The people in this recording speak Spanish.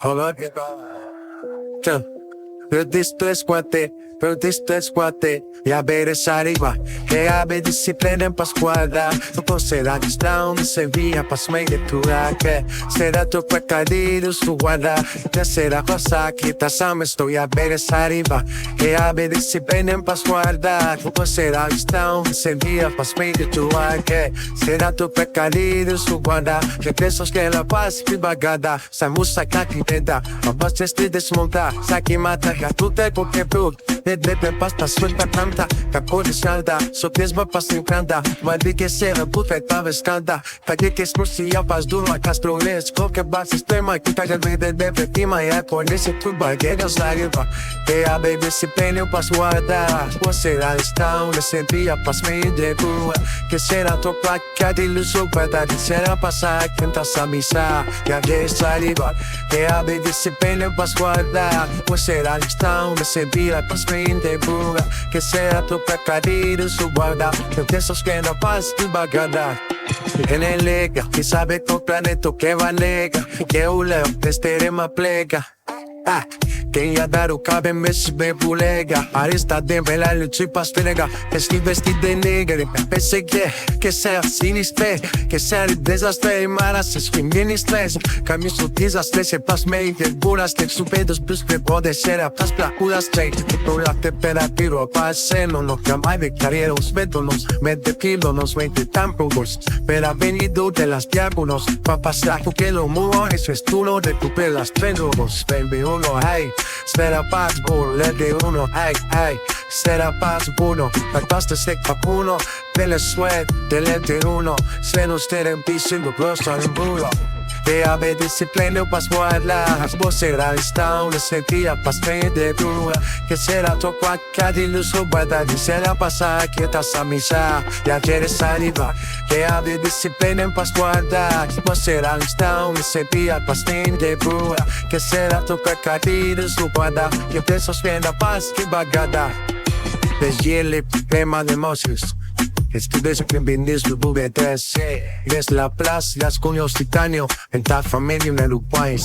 Olá, que tal? Pero disto es cuate, y a ver es arriba, que habe disciplina en Pascuala, no será distraun, se via pas mei de tu que será tu pecadillo su guarda, que será cosa que tasame estoy a ver es arriba, que habe disciplina en Pascuala, no será distraun, se via pas mei de tu que será tu pecadillo su guarda, que pesos que la paz y bagada, sa música que tenta, a te desmonta, sa que mata, que tu te porque tu de pasta suelta tanta, capo de salda, so piesma pas encanta, maldí que será puta etapa escanda, calle que es crucia pas duro a Castro les, que vas sistema, que calle de prima y por ese turba, que nos la lleva, que a baby se pene o pas guarda, o será estado, le sentía pas me de bua, que será tu placa de luz o guarda, que será pasar, que entras a misa, que a de saliva, que a baby se pene o pas guarda, o será estado, le sentía pas me de bua, que será tu pecadillo su guarda, que piensas que no paz y bagada. En el lega, que sabe tu planeta que va nega, que un leo te esterema plega. Quem ia dar o cabe mesmo bem bulega, aresta de vela luci pastrega, esti vestido de negra, perseguir, que sea sinistre, que sea desastre, maras es fin estrés, cambio su desastre, se pas me buras, te supedos plus que pode ser a pas placudas tre, por la temperatura pase, no nos camai de carreros, vétonos, mete pilonos, 20 tampos, pero ha venido de las diábonos, pa pasar porque lo muevo, eso es tú lo recuperas, trenos, baby uno, hey. Será paz le de uno, ay, será paz uno, basta seca uno, dele sweat, dele de uno, se nos tienen pisando grosso en bulo. Que habe disciplina o pas guarda, vos será estado, le sentía pas de dura, que será tu cuaca de luz o guarda, y será pasar que estás a misa, ya quieres arriba, que habe disciplina en pas guarda, vos será estado, le sentía pas de dura, que será tu cuaca de luz o guarda, que piensas bien la paz que bagada, deshiele tema de Moses. Estudies que vienes lu BTS, es la plaza, las cuños titanio, en ta familia en el país.